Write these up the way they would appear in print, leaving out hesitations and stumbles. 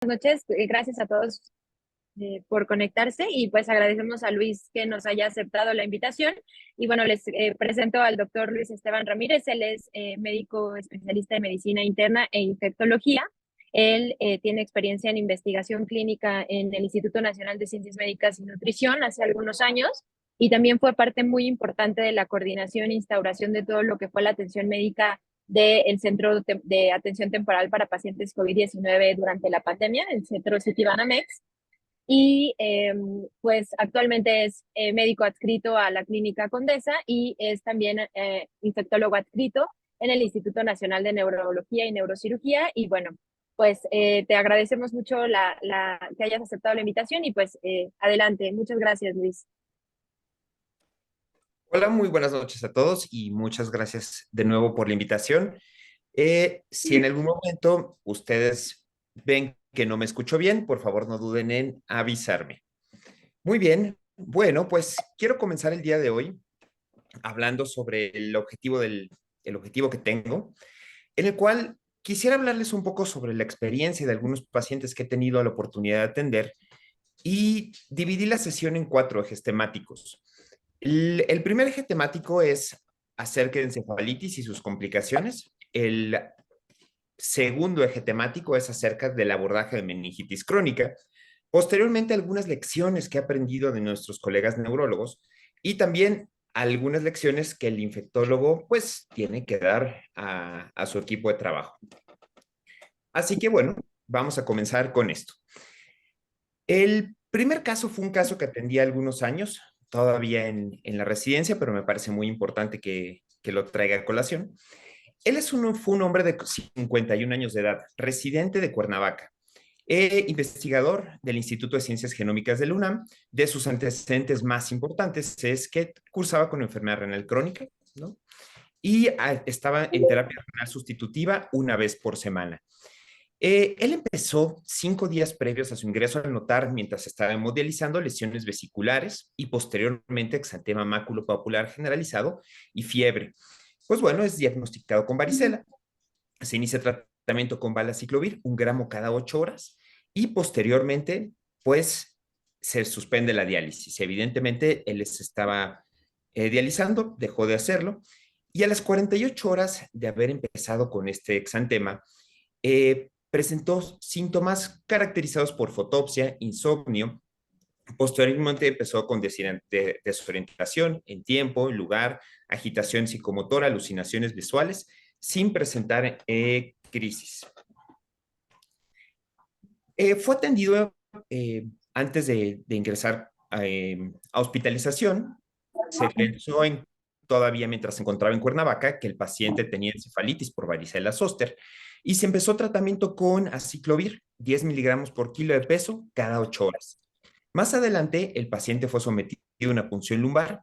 Noches, gracias a todos por conectarse y pues agradecemos a Luis que nos haya aceptado la invitación. Y bueno, les presento al doctor Luis Esteban Ramírez. Él es médico especialista en medicina interna e infectología. Él tiene experiencia en investigación clínica en el Instituto Nacional de Ciencias Médicas y Nutrición hace algunos años y también fue parte muy importante de la coordinación e instauración de todo lo que fue la atención médica del Centro de Atención Temporal para Pacientes COVID-19 durante la pandemia, el Centro Citibanamex. Y pues actualmente es médico adscrito a la Clínica Condesa y es también infectólogo adscrito en el Instituto Nacional de Neurología y Neurocirugía. Y bueno, pues te agradecemos mucho que hayas aceptado la invitación y pues adelante. Muchas gracias, Luis. Hola, muy buenas noches a todos y muchas gracias de nuevo por la invitación. Si en algún momento ustedes ven que no me escucho bien, por favor no duden en avisarme. Muy bien, bueno, pues quiero comenzar el día de hoy hablando sobre el objetivo que tengo, en el cual quisiera hablarles un poco sobre la experiencia de algunos pacientes que he tenido la oportunidad de atender y dividí la sesión en cuatro ejes temáticos. El primer eje temático es acerca de encefalitis y sus complicaciones. El segundo eje temático es acerca del abordaje de meningitis crónica. Posteriormente, algunas lecciones que he aprendido de nuestros colegas neurólogos y también algunas lecciones que el infectólogo pues tiene que dar a su equipo de trabajo. Así que bueno, vamos a comenzar con esto. El primer caso fue un caso que atendí algunos años, todavía en la residencia, pero me parece muy importante que lo traiga a colación. Fue un hombre de 51 años de edad, residente de Cuernavaca, investigador del Instituto de Ciencias Genómicas del UNAM. De sus antecedentes más importantes es que cursaba con enfermedad renal crónica, ¿no? Y estaba en terapia renal sustitutiva una vez por semana. Él empezó 5 días previos a su ingreso al notar, mientras estaba hemodializando, lesiones vesiculares y posteriormente exantema maculopapular generalizado y fiebre. Pues bueno, es diagnosticado con varicela. Se inicia tratamiento con valaciclovir, 1 gramo cada 8 horas y posteriormente, pues, se suspende la diálisis. Evidentemente, él se estaba dializando, dejó de hacerlo y a las 48 horas de haber empezado con este exantema, presentó síntomas caracterizados por fotopsia, insomnio. Posteriormente empezó con desorientación en tiempo, lugar, agitación psicomotora, alucinaciones visuales, sin presentar crisis. Fue atendido antes de ingresar a hospitalización. Se pensó todavía mientras se encontraba en Cuernavaca que el paciente tenía encefalitis por varicela zoster y se empezó tratamiento con aciclovir, 10 miligramos por kilo de peso cada 8 horas. Más adelante, el paciente fue sometido a una punción lumbar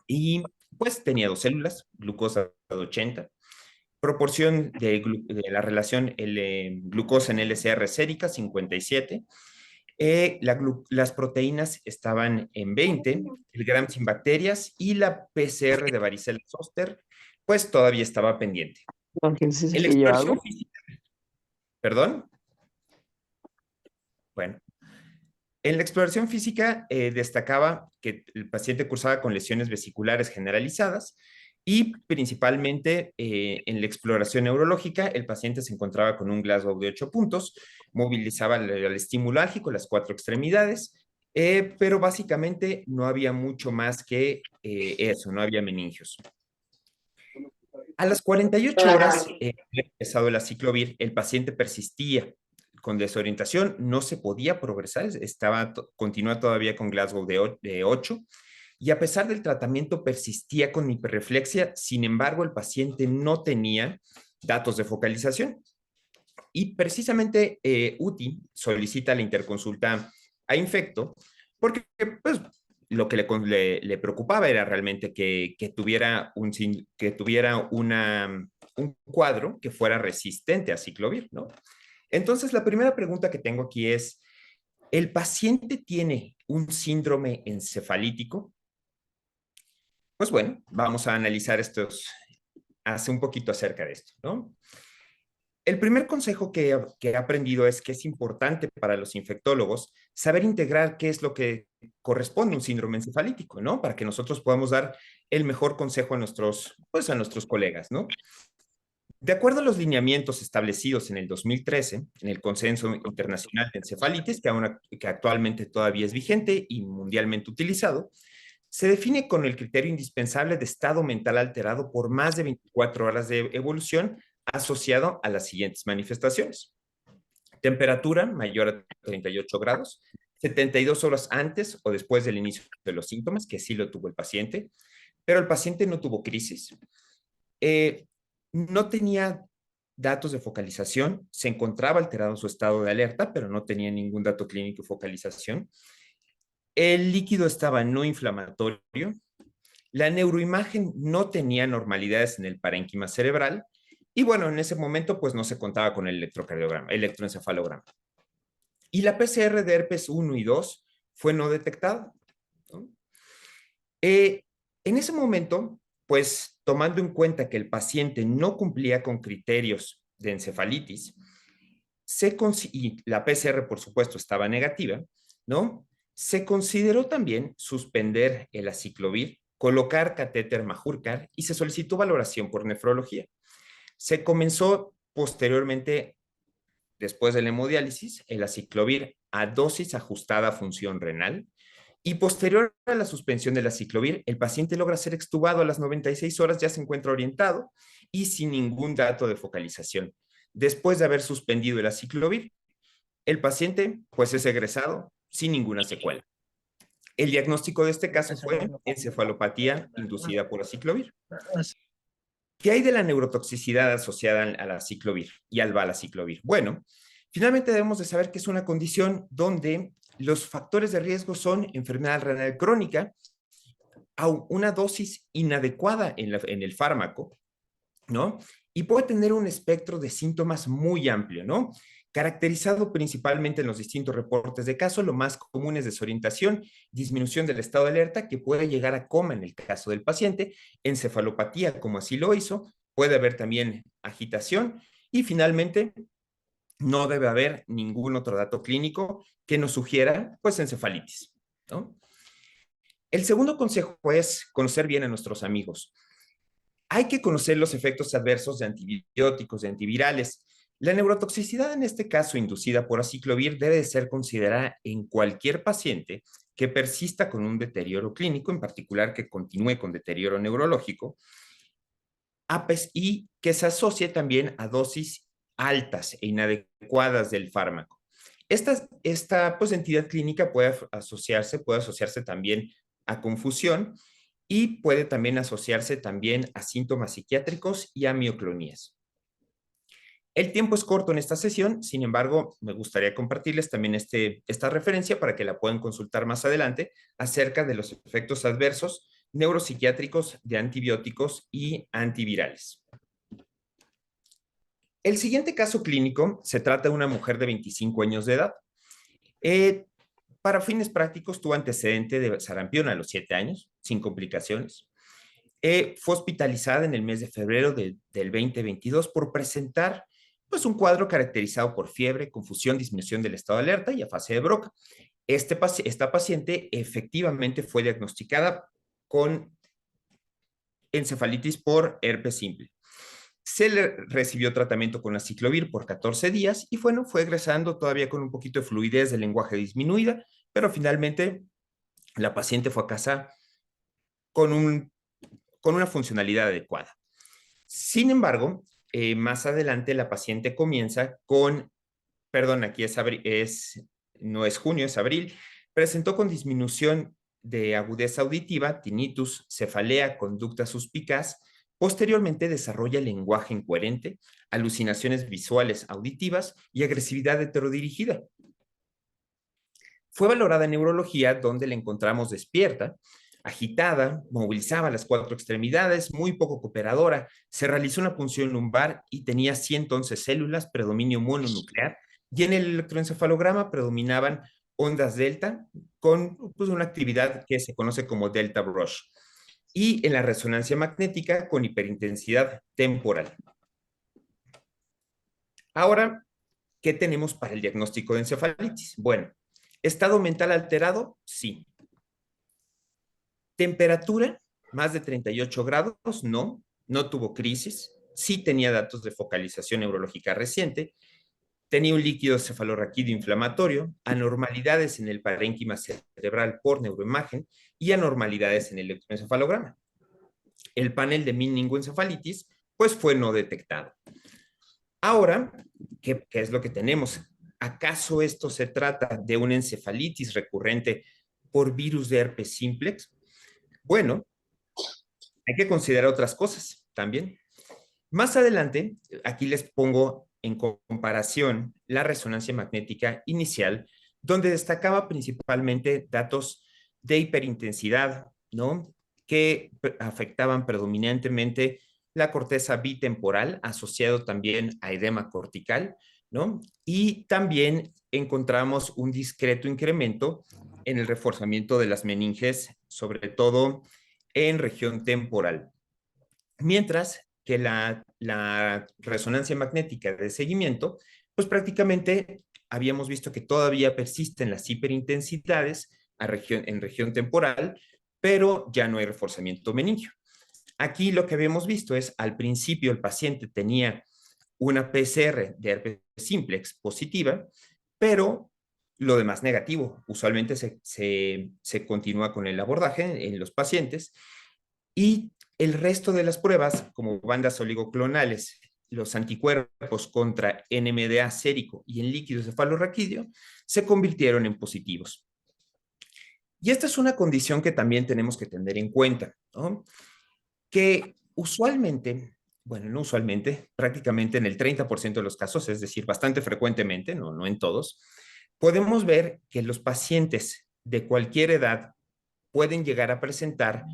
y pues tenía 2 células, glucosa de 80, proporción de la relación glucosa en LCR sérica 57, las proteínas estaban en 20, el gram sin bacterias y la PCR de varicela zoster pues todavía estaba pendiente. Ángel, ¿sí se En la que yo exploración hago? física, perdón, bueno, en la exploración física destacaba que el paciente cursaba con lesiones vesiculares generalizadas y principalmente en la exploración neurológica el paciente se encontraba con un Glasgow de 8 puntos, movilizaba el estímulo álgico, las 4 extremidades, pero básicamente no había mucho más que eso, no había meningios. A las 48 horas, empezado el aciclovir, el paciente persistía con desorientación, no se podía progresar, continúa todavía con Glasgow de 8, y a pesar del tratamiento persistía con hiperreflexia. Sin embargo, el paciente no tenía datos de focalización. Y precisamente UTI solicita la interconsulta a Infecto porque pues, lo que le preocupaba era realmente que tuviera, un cuadro que fuera resistente a ciclovir, ¿no? Entonces, la primera pregunta que tengo aquí es, ¿el paciente tiene un síndrome encefalítico? Pues bueno, vamos a analizar hace un poquito acerca de esto, ¿no? El primer consejo que he aprendido es que es importante para los infectólogos saber integrar qué es lo que corresponde a un síndrome encefalítico, ¿no? Para que nosotros podamos dar el mejor consejo a pues a nuestros colegas, ¿no? De acuerdo a los lineamientos establecidos en el 2013, en el Consenso Internacional de Encefalitis, que actualmente todavía es vigente y mundialmente utilizado, se define con el criterio indispensable de estado mental alterado por más de 24 horas de evolución asociado a las siguientes manifestaciones. Temperatura mayor a 38 grados, 72 horas antes o después del inicio de los síntomas, que sí lo tuvo el paciente, pero el paciente no tuvo crisis, no tenía datos de focalización, se encontraba alterado en su estado de alerta, pero no tenía ningún dato clínico de focalización. El líquido estaba no inflamatorio, la neuroimagen no tenía normalidades en el parénquima cerebral y bueno, en ese momento pues no se contaba con el electrocardiograma, electroencefalograma. Y la PCR de herpes 1 y 2 fue no detectada, ¿no? En ese momento, pues tomando en cuenta que el paciente no cumplía con criterios de encefalitis, y la PCR, por supuesto, estaba negativa, ¿no? Se consideró también suspender el aciclovir, colocar catéter Majorcar y se solicitó valoración por nefrología. Se comenzó posteriormente, después de la hemodiálisis, el aciclovir a dosis ajustada a función renal, y posterior a la suspensión del aciclovir, el paciente logra ser extubado a las 96 horas, ya se encuentra orientado y sin ningún dato de focalización. Después de haber suspendido el aciclovir, el paciente pues es egresado sin ninguna secuela. El diagnóstico de este caso fue encefalopatía inducida por aciclovir. ¿Qué hay de la neurotoxicidad asociada al aciclovir y al valaciclovir? Bueno, finalmente debemos de saber que es una condición donde los factores de riesgo son enfermedad renal crónica, a una dosis inadecuada en el fármaco, ¿no? Y puede tener un espectro de síntomas muy amplio, ¿no? Caracterizado principalmente en los distintos reportes de caso, lo más común es desorientación, disminución del estado de alerta, que puede llegar a coma en el caso del paciente, encefalopatía, como así lo hizo, puede haber también agitación y finalmente no debe haber ningún otro dato clínico que nos sugiera, pues, encefalitis, ¿no? El segundo consejo es conocer bien a nuestros amigos. Hay que conocer los efectos adversos de antibióticos, de antivirales. La neurotoxicidad, en este caso inducida por aciclovir, debe de ser considerada en cualquier paciente que persista con un deterioro clínico, en particular que continúe con deterioro neurológico, y que se asocie también a dosis altas e inadecuadas del fármaco. Esta pues, entidad clínica puede asociarse también a confusión y puede también asociarse también a síntomas psiquiátricos y a mioclonías. El tiempo es corto en esta sesión, sin embargo, me gustaría compartirles también esta referencia para que la puedan consultar más adelante acerca de los efectos adversos neuropsiquiátricos de antibióticos y antivirales. El siguiente caso clínico se trata de una mujer de 25 años de edad. Para fines prácticos, tuvo antecedente de sarampión a los 7 años, sin complicaciones. Fue hospitalizada en el mes de febrero del 2022 por presentar pues, un cuadro caracterizado por fiebre, confusión, disminución del estado de alerta y afasia de Broca. Esta paciente efectivamente fue diagnosticada con encefalitis por herpes simple. Se le recibió tratamiento con aciclovir por 14 días y bueno, fue egresando todavía con un poquito de fluidez del lenguaje disminuida, pero finalmente la paciente fue a casa con una funcionalidad adecuada. Sin embargo, más adelante la paciente comienza con, perdón, aquí no es junio, es abril, presentó con disminución de agudeza auditiva, tinnitus, cefalea, conducta suspicaz. Posteriormente desarrolla lenguaje incoherente, alucinaciones visuales auditivas y agresividad heterodirigida. Fue valorada en neurología, donde la encontramos despierta, agitada, movilizaba las 4 extremidades, muy poco cooperadora. Se realizó una punción lumbar y tenía 111 células, predominio mononuclear, y en el electroencefalograma predominaban ondas delta con pues, una actividad que se conoce como delta brush, y en la resonancia magnética con hiperintensidad temporal. Ahora, ¿qué tenemos para el diagnóstico de encefalitis? Bueno, ¿estado mental alterado? Sí. ¿Temperatura? ¿Más de 38 grados? No, no tuvo crisis. Sí tenía datos de focalización neurológica reciente. Tenía un líquido cefalorraquídeo inflamatorio, anormalidades en el parénquima cerebral por neuroimagen y anormalidades en el electroencefalograma. El panel de meningoencefalitis, pues fue no detectado. Ahora, ¿qué es lo que tenemos? ¿Acaso esto se trata de una encefalitis recurrente por virus de herpes simplex? Bueno, hay que considerar otras cosas también. Más adelante, aquí les pongo en comparación la resonancia magnética inicial, donde destacaba principalmente datos de hiperintensidad, ¿no? Que afectaban predominantemente la corteza bitemporal, asociado también a edema cortical, ¿no? Y también encontramos un discreto incremento en el reforzamiento de las meninges, sobre todo en región temporal. Mientras que la resonancia magnética de seguimiento, pues prácticamente habíamos visto que todavía persisten las hiperintensidades en región temporal, pero ya no hay reforzamiento meningio. Aquí lo que habíamos visto es, al principio el paciente tenía una PCR de herpes simplex positiva, pero lo demás negativo. Usualmente se continúa con el abordaje en los pacientes y el resto de las pruebas, como bandas oligoclonales, los anticuerpos contra NMDA sérico y en líquido cefalorraquídeo, se convirtieron en positivos. Y esta es una condición que también tenemos que tener en cuenta, ¿no? Que usualmente, bueno, no usualmente, prácticamente en el 30% de los casos, es decir, bastante frecuentemente, no en todos, podemos ver que los pacientes de cualquier edad pueden llegar a presentar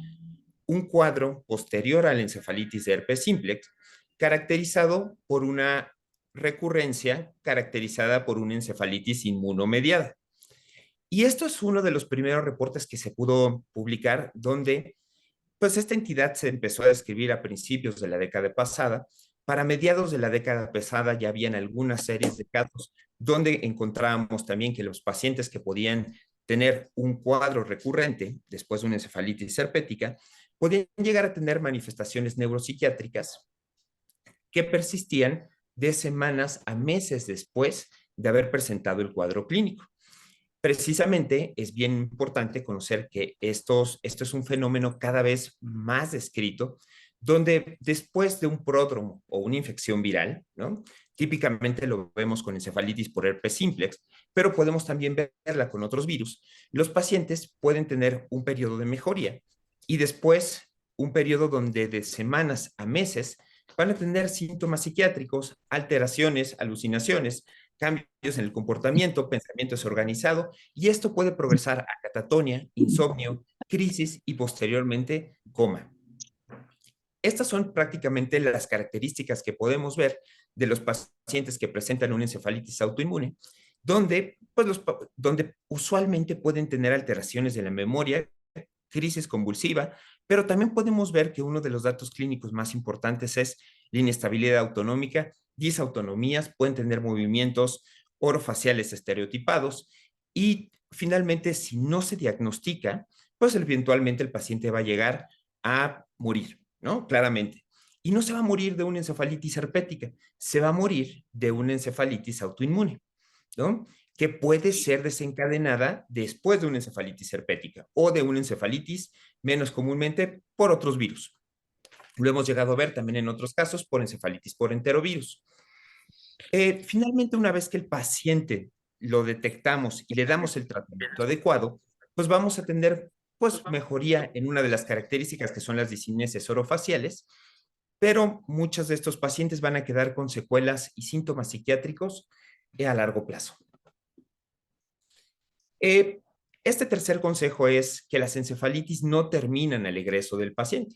un cuadro posterior a la encefalitis de herpes simplex, caracterizado por una recurrencia caracterizada por una encefalitis inmunomediada. Y esto es uno de los primeros reportes que se pudo publicar donde pues esta entidad se empezó a describir a principios de la década pasada. Para mediados de la década pasada ya habían algunas series de casos donde encontrábamos también que los pacientes que podían tener un cuadro recurrente después de una encefalitis herpética podían llegar a tener manifestaciones neuropsiquiátricas que persistían de semanas a meses después de haber presentado el cuadro clínico. Precisamente es bien importante conocer que esto es un fenómeno cada vez más descrito, donde después de un pródromo o una infección viral, ¿no? Típicamente lo vemos con encefalitis por herpes simplex, pero podemos también verla con otros virus. Los pacientes pueden tener un periodo de mejoría y después un periodo donde de semanas a meses van a tener síntomas psiquiátricos, alteraciones, alucinaciones, cambios en el comportamiento, pensamiento desorganizado, y esto puede progresar a catatonia, insomnio, crisis y posteriormente coma. Estas son prácticamente las características que podemos ver de los pacientes que presentan una encefalitis autoinmune, donde, donde usualmente pueden tener alteraciones de la memoria, crisis convulsiva, pero también podemos ver que uno de los datos clínicos más importantes es la inestabilidad autonómica, disautonomías, pueden tener movimientos orofaciales estereotipados y finalmente, si no se diagnostica, pues eventualmente el paciente va a llegar a morir, ¿no? Claramente. Y no se va a morir de una encefalitis herpética, se va a morir de una encefalitis autoinmune, ¿no? Que puede ser desencadenada después de una encefalitis herpética o de una encefalitis menos comúnmente por otros virus. Lo hemos llegado a ver también en otros casos por encefalitis por enterovirus. Finalmente, una vez que el paciente lo detectamos y le damos el tratamiento adecuado, pues vamos a tener pues mejoría en una de las características que son las discinesias orofaciales, pero muchos de estos pacientes van a quedar con secuelas y síntomas psiquiátricos a largo plazo. Este tercer consejo es que las encefalitis no terminan al egreso del paciente.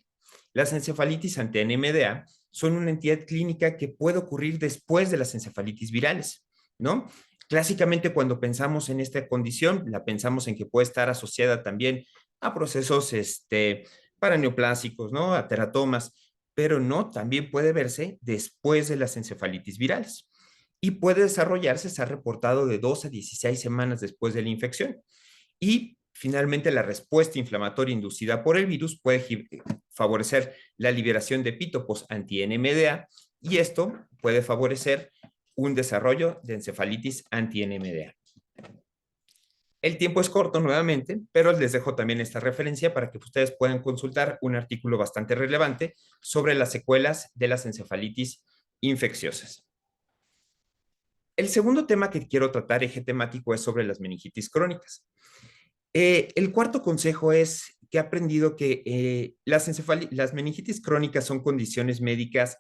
Las encefalitis ante NMDA son una entidad clínica que puede ocurrir después de las encefalitis virales, ¿no? Clásicamente cuando pensamos en esta condición, la pensamos en que puede estar asociada también a procesos paraneoplásicos, ¿no? A teratomas, pero no, también puede verse después de las encefalitis virales. y puede desarrollarse, se ha reportado, de 2 a 16 semanas después de la infección. Y finalmente, la respuesta inflamatoria inducida por el virus puede favorecer la liberación de epitopos anti-NMDA, y esto puede favorecer un desarrollo de encefalitis anti-NMDA. El tiempo es corto nuevamente, pero les dejo también esta referencia para que ustedes puedan consultar un artículo bastante relevante sobre las secuelas de las encefalitis infecciosas. El segundo tema que quiero tratar, eje temático, es sobre las meningitis crónicas. El cuarto consejo es que he aprendido que las meningitis crónicas son condiciones médicas,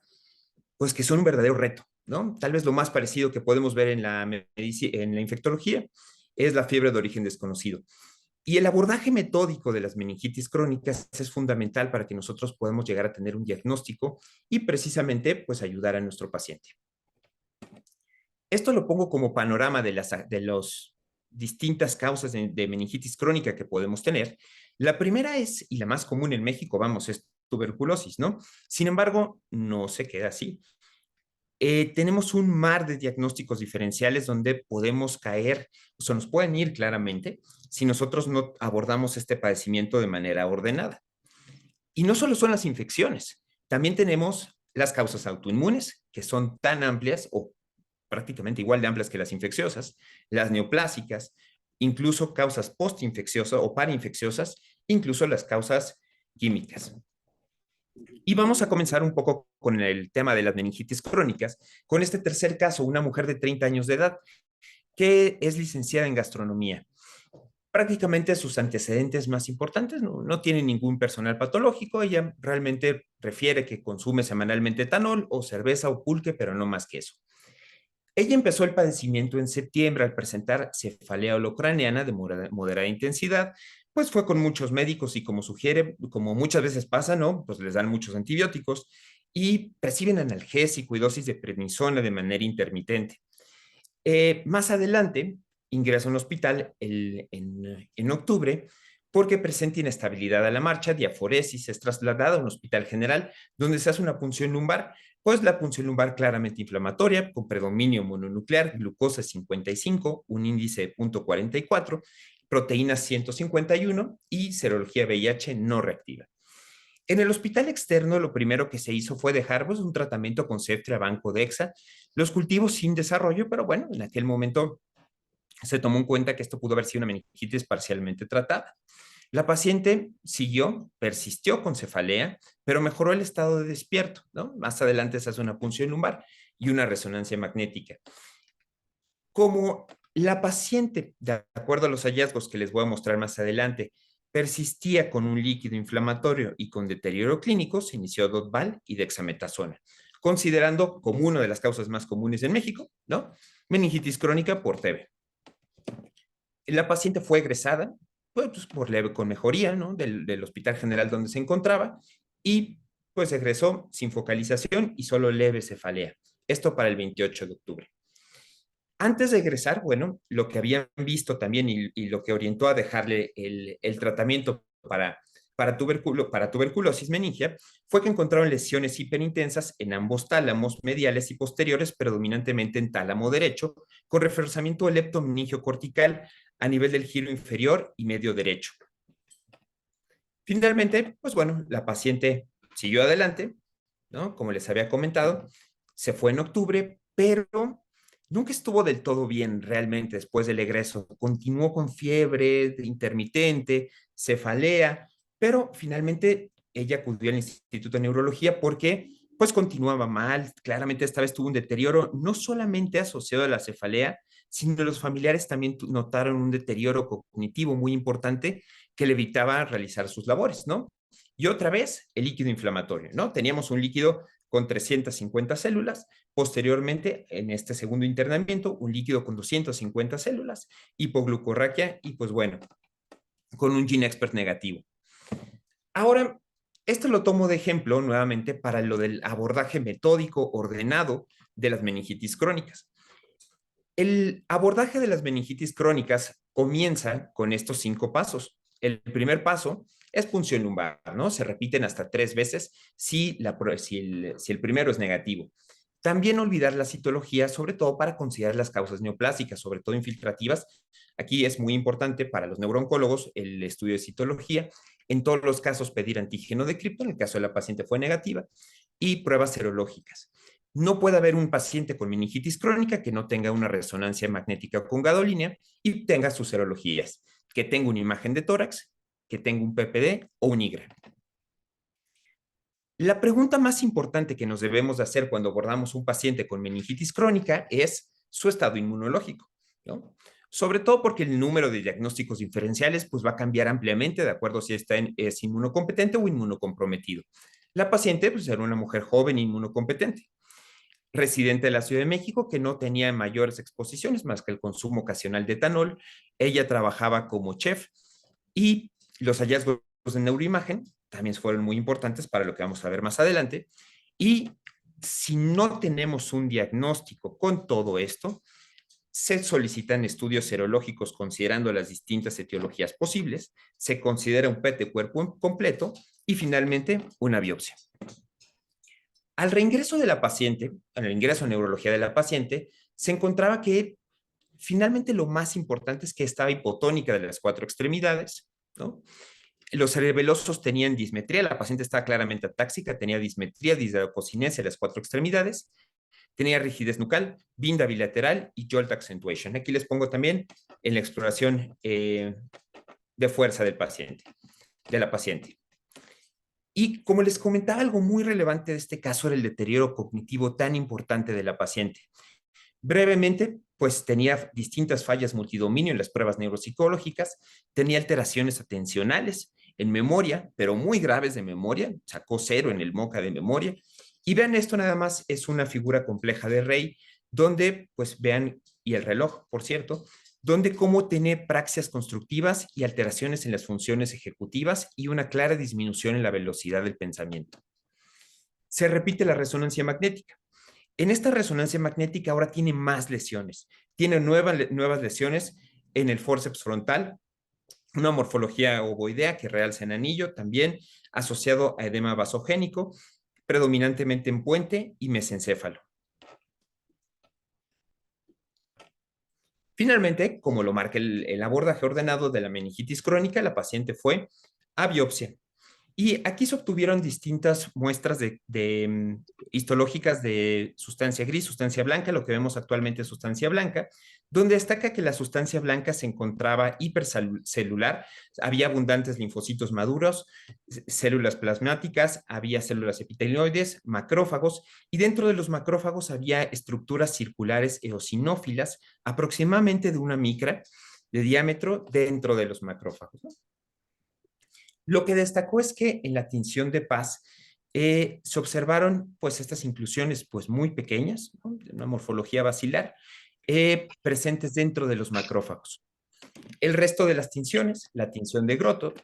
pues, que son un verdadero reto, ¿no? Tal vez lo más parecido que podemos ver en la infectología es la fiebre de origen desconocido. Y el abordaje metódico de las meningitis crónicas es fundamental para que nosotros podamos llegar a tener un diagnóstico y precisamente, pues, ayudar a nuestro paciente. Esto lo pongo como panorama de las distintas causas de meningitis crónica que podemos tener. La primera es, y la más común en México, vamos, es tuberculosis, ¿no? Sin embargo, no se queda así. Tenemos un mar de diagnósticos diferenciales donde podemos caer, o sea, nos pueden ir claramente si nosotros no abordamos este padecimiento de manera ordenada. Y no solo son las infecciones, también tenemos las causas autoinmunes, que son tan amplias o prácticamente igual de amplias que las infecciosas, las neoplásicas, incluso causas postinfecciosas o parainfecciosas, incluso las causas químicas. Y vamos a comenzar un poco con el tema de las meningitis crónicas, con este tercer caso, una mujer de 30 años de edad que es licenciada en gastronomía. Prácticamente sus antecedentes más importantes no tiene ningún personal patológico. Ella realmente refiere que consume semanalmente etanol o cerveza o pulque, pero no más que eso. Ella empezó el padecimiento en septiembre al presentar cefalea holocraneana de moderada intensidad. Pues fue con muchos médicos y, como sugiere, como muchas veces pasa, ¿no? Pues les dan muchos antibióticos y reciben analgésico y dosis de prednisona de manera intermitente. Más adelante ingresa a un hospital en octubre porque presenta inestabilidad a la marcha, diaforesis. Es trasladada a un hospital general donde se hace una punción lumbar, pues la punción lumbar claramente inflamatoria, con predominio mononuclear, glucosa 55, un índice de 0.44, proteínas 151 y serología VIH no reactiva. En el hospital externo, lo primero que se hizo fue dejar, pues, un tratamiento con Ceftra, Banco, Dexa, los cultivos sin desarrollo, pero bueno, en aquel momento se tomó en cuenta que esto pudo haber sido una meningitis parcialmente tratada. La paciente persistió con cefalea, pero mejoró el estado de despierto, ¿no? Más adelante se hace una punción lumbar y una resonancia magnética. Como la paciente, de acuerdo a los hallazgos que les voy a mostrar más adelante, persistía con un líquido inflamatorio y con deterioro clínico, se inició Dotval y dexametasona, considerando como una de las causas más comunes en México, ¿no? Meningitis crónica por TB. La paciente fue egresada, pues por leve, con mejoría, ¿no? Del Hospital General donde se encontraba, y pues egresó sin focalización y solo leve cefalea. Esto para el 28 de octubre. Antes de egresar, bueno, lo que habían visto también y lo que orientó a dejarle el tratamiento para tuberculosis meningia fue que encontraron lesiones hiperintensas en ambos tálamos mediales y posteriores, predominantemente en tálamo derecho, con reforzamiento del leptomeningio cortical a nivel del giro inferior y medio derecho. Finalmente, pues bueno, la paciente siguió adelante, ¿no? Como les había comentado, se fue en octubre, pero nunca estuvo del todo bien realmente después del egreso. Continuó con fiebre intermitente, cefalea, pero finalmente ella acudió al Instituto de Neurología porque pues continuaba mal. Claramente esta vez tuvo un deterioro no solamente asociado a la cefalea, sino los familiares también notaron un deterioro cognitivo muy importante que le evitaba realizar sus labores, ¿no? Y otra vez, el líquido inflamatorio, ¿no? Teníamos un líquido con 350 células, posteriormente, en este segundo internamiento, un líquido con 250 células, hipoglucorraquia y, pues bueno, con un GeneXpert negativo. Ahora, esto lo tomo de ejemplo nuevamente para lo del abordaje metódico ordenado de las meningitis crónicas. El abordaje de las meningitis crónicas comienza con estos 5 pasos. El primer paso es punción lumbar, ¿no? Se repiten hasta 3 veces si el primero es negativo. También olvidar la citología, sobre todo para considerar las causas neoplásicas, sobre todo infiltrativas. Aquí es muy importante para los neurooncólogos el estudio de citología. En todos los casos pedir antígeno de cripto, en el caso de la paciente fue negativa, y pruebas serológicas. No puede haber un paciente con meningitis crónica que no tenga una resonancia magnética con gadolínea y tenga sus serologías, que tenga una imagen de tórax, que tenga un PPD o un IGRA. La pregunta más importante que nos debemos de hacer cuando abordamos un paciente con meningitis crónica es su estado inmunológico, ¿no? Sobre todo porque el número de diagnósticos diferenciales pues, va a cambiar ampliamente de acuerdo si es inmunocompetente o inmunocomprometido. La paciente pues, era una mujer joven inmunocompetente, residente de la Ciudad de México que no tenía mayores exposiciones más que el consumo ocasional de etanol. Ella trabajaba como chef y los hallazgos de neuroimagen también fueron muy importantes para lo que vamos a ver más adelante. Y si no tenemos un diagnóstico con todo esto, se solicitan estudios serológicos considerando las distintas etiologías posibles, se considera un PET de cuerpo completo y finalmente una biopsia. Al reingreso de la paciente, al ingreso a neurología de la paciente, se encontraba que finalmente lo más importante es que estaba hipotónica de las cuatro extremidades, ¿no? Los cerebelosos tenían dismetría, la paciente estaba claramente atáxica, tenía dismetría, disdracosinesia de las cuatro extremidades, tenía rigidez nucal, binda bilateral y jolt accentuation. Aquí les pongo también en la exploración de fuerza del paciente, de la paciente. Y como les comentaba, algo muy relevante de este caso era el deterioro cognitivo tan importante de la paciente. Brevemente, pues tenía distintas fallas multidominio en las pruebas neuropsicológicas, tenía alteraciones atencionales en memoria, pero muy graves de memoria, sacó 0 en el MoCA de memoria. Y vean, esto nada más es una figura compleja de Rey, donde, pues vean, y el reloj, por cierto, donde cómo tiene praxias constructivas y alteraciones en las funciones ejecutivas y una clara disminución en la velocidad del pensamiento. Se repite la resonancia magnética. En esta resonancia magnética ahora tiene más lesiones. Tiene nuevas lesiones en el fórceps frontal, una morfología ovoidea que realza en anillo, también asociado a edema vasogénico, predominantemente en puente y mesencéfalo. Finalmente, como lo marca el abordaje ordenado de la meningitis crónica, la paciente fue a biopsia. Y aquí se obtuvieron distintas muestras histológicas de sustancia gris, sustancia blanca, lo que vemos actualmente es sustancia blanca, donde destaca que la sustancia blanca se encontraba hipercelular, había abundantes linfocitos maduros, células plasmáticas, había células epitelioides, macrófagos, y dentro de los macrófagos había estructuras circulares eosinófilas, aproximadamente de 1 micra de diámetro dentro de los macrófagos, ¿no? Lo que destacó es que en la tinción de Paz se observaron pues estas inclusiones pues muy pequeñas, ¿no? De una morfología basilar, presentes dentro de los macrófagos. El resto de las tinciones, la tinción de Gropot,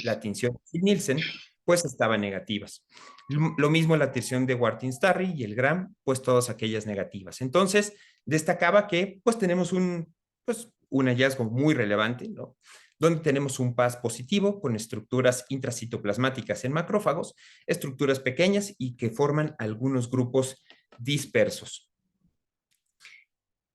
la tinción de Nielsen, pues estaban negativas. Lo mismo la tinción de Wartin-Starry y el Gram, pues todas aquellas negativas. Entonces, destacaba que pues tenemos pues, un hallazgo muy relevante, ¿no? Donde tenemos un PAS positivo con estructuras intracitoplasmáticas en macrófagos, estructuras pequeñas y que forman algunos grupos dispersos.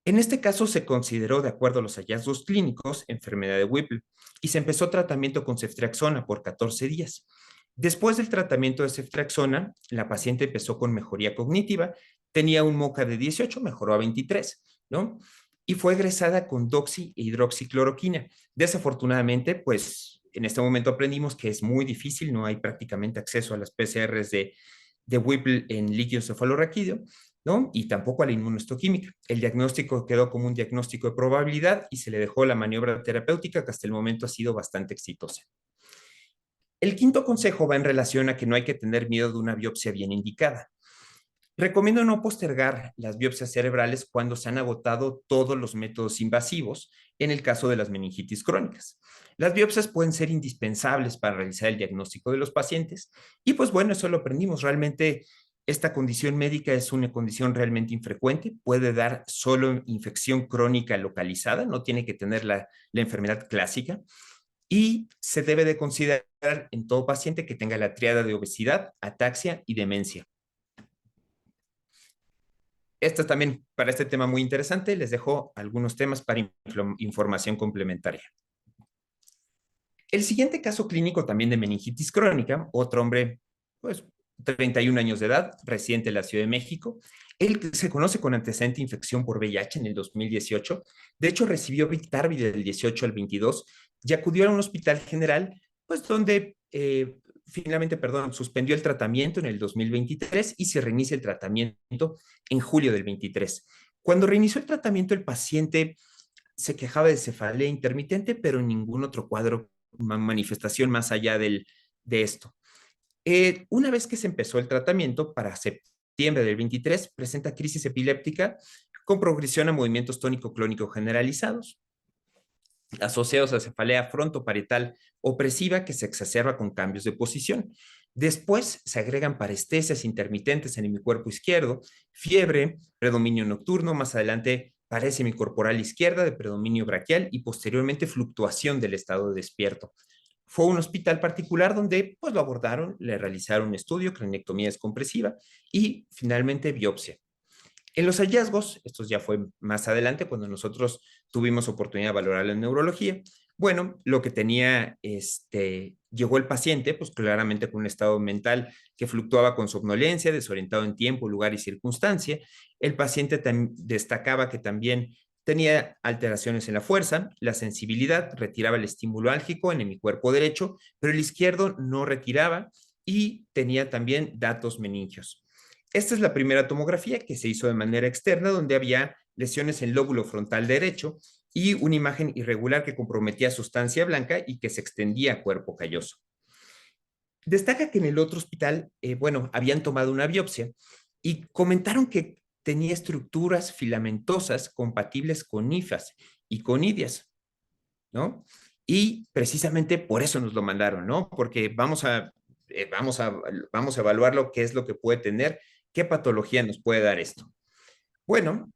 En este caso se consideró, de acuerdo a los hallazgos clínicos, enfermedad de Whipple y se empezó tratamiento con ceftriaxona por 14 días. Después del tratamiento de ceftriaxona, la paciente empezó con mejoría cognitiva, tenía un MoCA de 18, mejoró a 23, ¿no? Y fue egresada con doxi e hidroxicloroquina. Desafortunadamente, pues en este momento aprendimos que es muy difícil, no hay prácticamente acceso a las PCRs de Whipple en líquido cefalorraquídeo, ¿no? Y tampoco a la inmunohistoquímica. El diagnóstico quedó como un diagnóstico de probabilidad y se le dejó la maniobra terapéutica que hasta el momento ha sido bastante exitosa. El quinto consejo va en relación a que no hay que tener miedo de una biopsia bien indicada. Recomiendo no postergar las biopsias cerebrales cuando se han agotado todos los métodos invasivos en el caso de las meningitis crónicas. Las biopsias pueden ser indispensables para realizar el diagnóstico de los pacientes y pues bueno, eso lo aprendimos. Realmente esta condición médica es una condición realmente infrecuente, puede dar solo infección crónica localizada, no tiene que tener la enfermedad clásica y se debe de considerar en todo paciente que tenga la triada de obesidad, ataxia y demencia. Esto también, para este tema muy interesante, les dejo algunos temas para información complementaria. El siguiente caso clínico también de meningitis crónica, otro hombre, pues 31 años de edad, residente de la Ciudad de México. Él se conoce con antecedente de infección por VIH en el 2018. De hecho, recibió Biktarvy del 18 al 22 y acudió a un hospital general, pues donde finalmente, perdón, suspendió el tratamiento en el 2023 y se reinicia el tratamiento en julio del 23. Cuando reinició el tratamiento, el paciente se quejaba de cefalea intermitente, pero ningún otro cuadro, manifestación más allá de esto. Una vez que se empezó el tratamiento, para septiembre del 23, presenta crisis epiléptica con progresión a movimientos tónico-clónico generalizados, asociados a cefalea frontoparietal opresiva que se exacerba con cambios de posición. Después se agregan parestesias intermitentes en el cuerpo izquierdo, fiebre, predominio nocturno, más adelante parálisis semicorporal izquierda de predominio braquial y posteriormente fluctuación del estado despierto. Fue un hospital particular donde pues lo abordaron, le realizaron un estudio, cranectomía descompresiva y finalmente biopsia. En los hallazgos, esto ya fue más adelante cuando nosotros tuvimos oportunidad de valorar la neurología, bueno, lo que tenía, llegó el paciente, pues claramente con un estado mental que fluctuaba con somnolencia, desorientado en tiempo, lugar y circunstancia. El paciente destacaba que también tenía alteraciones en la fuerza, la sensibilidad, retiraba el estímulo álgico en mi cuerpo derecho, pero el izquierdo no retiraba y tenía también datos meningios. Esta es la primera tomografía que se hizo de manera externa, donde había lesiones en el lóbulo frontal derecho y una imagen irregular que comprometía sustancia blanca y que se extendía a cuerpo calloso. Destaca que en el otro hospital, bueno, habían tomado una biopsia y comentaron que tenía estructuras filamentosas compatibles con hifas y con idias, ¿no? Y precisamente por eso nos lo mandaron, ¿no? Porque vamos a evaluar lo que es lo que puede tener, qué patología nos puede dar esto. Bueno,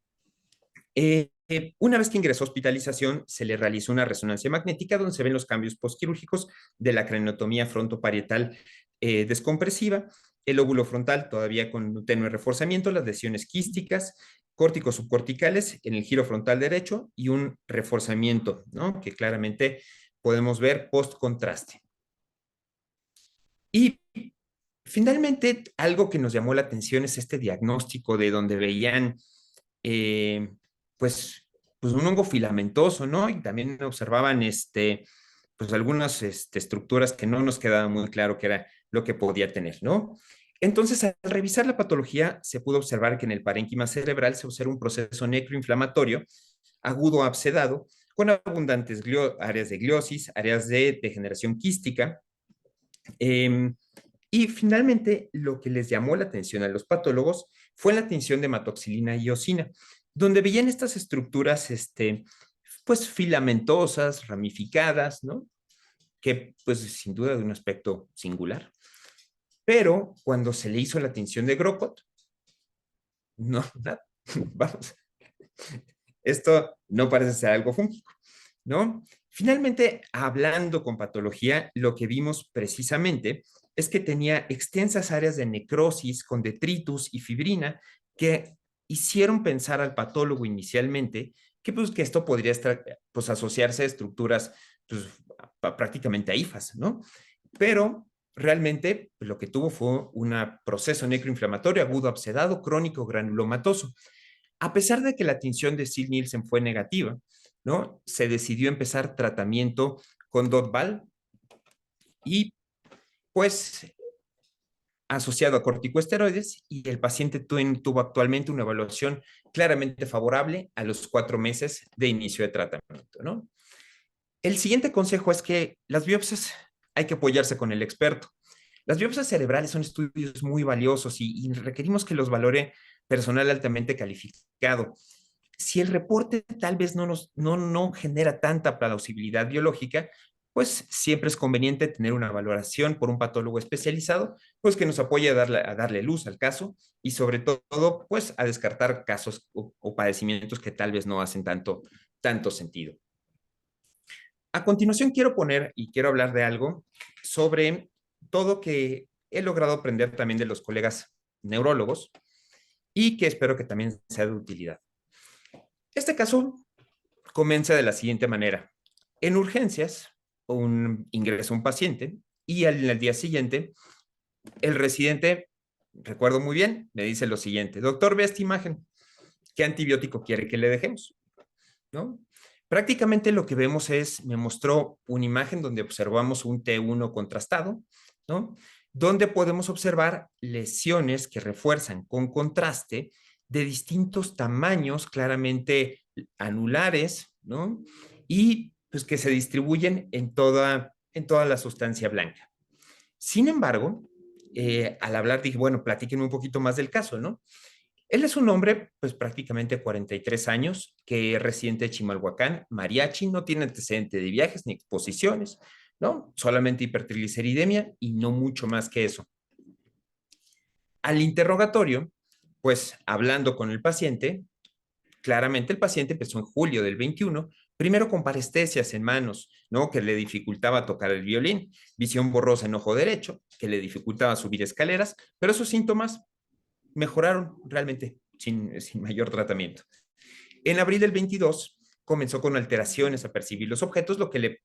una vez que ingresó a hospitalización, se le realizó una resonancia magnética donde se ven los cambios postquirúrgicos de la craniotomía frontoparietal descompresiva, el lóbulo frontal todavía con un tenue reforzamiento, las lesiones quísticas, córticos subcorticales en el giro frontal derecho y un reforzamiento, ¿no? Que claramente podemos ver post-contraste. Y finalmente, algo que nos llamó la atención es este diagnóstico de donde veían, eh, pues, pues un hongo filamentoso, ¿no? Y también observaban, pues algunas estructuras que no nos quedaba muy claro qué era lo que podía tener, ¿no? Entonces, al revisar la patología, se pudo observar que en el parénquima cerebral se observa un proceso necroinflamatorio agudo abscedado con abundantes áreas de gliosis, áreas de degeneración quística, y finalmente, lo que les llamó la atención a los patólogos fue la atención de hematoxilina y eosina, donde veían estas estructuras, pues filamentosas, ramificadas, ¿no? Que pues sin duda de un aspecto singular. Pero cuando se le hizo la atención de Grocott, no, nada, vamos, esto no parece ser algo fúngico, ¿no? Finalmente, hablando con patología, lo que vimos precisamente es que tenía extensas áreas de necrosis con detritus y fibrina que hicieron pensar al patólogo inicialmente que, pues, que esto podría estar, pues, asociarse a estructuras pues, prácticamente a hifas, ¿no? Pero realmente lo que tuvo fue un proceso necroinflamatorio agudo abscedado crónico granulomatoso. A pesar de que la tinción de Sil Nielsen fue negativa, ¿no? Se decidió empezar tratamiento con Dotval y pues asociado a corticosteroides y el paciente tuvo actualmente una evaluación claramente favorable a los 4 meses de inicio de tratamiento, ¿no? El siguiente consejo es que las biopsias hay que apoyarse con el experto. Las biopsias cerebrales son estudios muy valiosos y requerimos que los valore personal altamente calificado. Si el reporte tal vez no genera tanta plausibilidad biológica, pues siempre es conveniente tener una valoración por un patólogo especializado, pues que nos apoye a darle luz al caso y sobre todo, pues a descartar casos o padecimientos que tal vez no hacen tanto sentido. A continuación quiero hablar de algo sobre todo que he logrado aprender también de los colegas neurólogos y que espero que también sea de utilidad. Este caso comienza de la siguiente manera. En urgencias, ingresa un paciente y al día siguiente, el residente, recuerdo muy bien, me dice lo siguiente: doctor, ve esta imagen, ¿qué antibiótico quiere que le dejemos? ¿No? Prácticamente lo que vemos es, me mostró una imagen donde observamos un T1 contrastado, ¿no? Donde podemos observar lesiones que refuerzan con contraste de distintos tamaños, claramente anulares, ¿no? Y pues que se distribuyen en toda la sustancia blanca. Sin embargo, al hablar dije, bueno, platíquenme un poquito más del caso, ¿no? Él es un hombre, pues prácticamente 43 años, que es residente de Chimalhuacán, mariachi, no tiene antecedente de viajes ni exposiciones, ¿no? Solamente hipertrigliceridemia y no mucho más que eso. Al interrogatorio, pues hablando con el paciente, claramente el paciente empezó en julio del 21, primero con parestesias en manos, ¿no? Que le dificultaba tocar el violín, visión borrosa en ojo derecho, que le dificultaba subir escaleras, pero esos síntomas mejoraron realmente sin mayor tratamiento. En abril del 22 comenzó con alteraciones a percibir los objetos, lo que le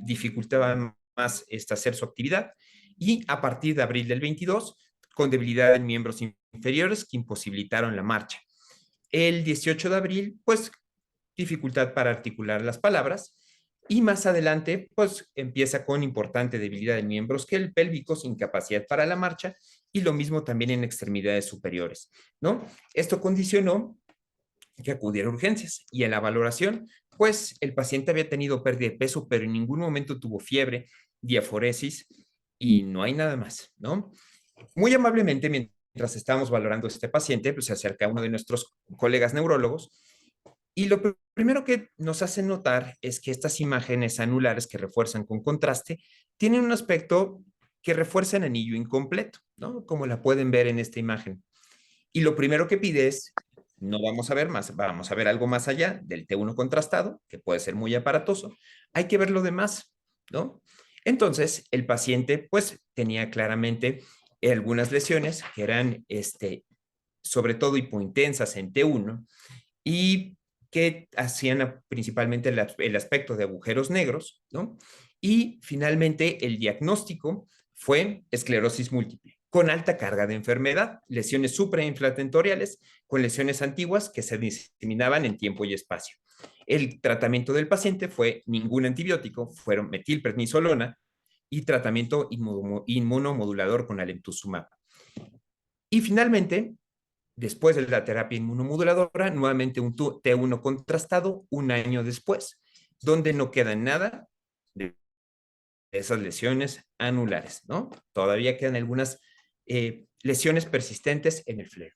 dificultaba más hacer su actividad, y a partir de abril del 22, con debilidad en miembros inferiores que imposibilitaron la marcha. El 18 de abril, pues dificultad para articular las palabras, y más adelante, pues empieza con importante debilidad en miembros pélvicos, incapacidad para la marcha, y lo mismo también en extremidades superiores, ¿no? Esto condicionó que acudiera a urgencias, y en la valoración, pues el paciente había tenido pérdida de peso, pero en ningún momento tuvo fiebre, diaforesis, y no hay nada más, ¿no? Muy amablemente, mientras estábamos valorando a este paciente, pues se acerca uno de nuestros colegas neurólogos, y lo primero que nos hace notar es que estas imágenes anulares que refuerzan con contraste tienen un aspecto que refuerza el anillo incompleto, ¿no? Como la pueden ver en esta imagen. Y lo primero que pide es, no vamos a ver más, vamos a ver algo más allá del T1 contrastado, que puede ser muy aparatoso, hay que ver lo demás, ¿no? Entonces, el paciente pues tenía claramente algunas lesiones que eran sobre todo hipointensas en T1 y que hacían principalmente el aspecto de agujeros negros, ¿no? Y finalmente el diagnóstico fue esclerosis múltiple, con alta carga de enfermedad, lesiones suprainflatentoriales, con lesiones antiguas que se diseminaban en tiempo y espacio. El tratamiento del paciente fue ningún antibiótico, fueron metilprednisolona y tratamiento inmunomodulador con alemtuzumab. Y finalmente, después de la terapia inmunomoduladora, nuevamente un T1 contrastado un año después, donde no queda nada de esas lesiones anulares, ¿no? Todavía quedan algunas lesiones persistentes en el flero.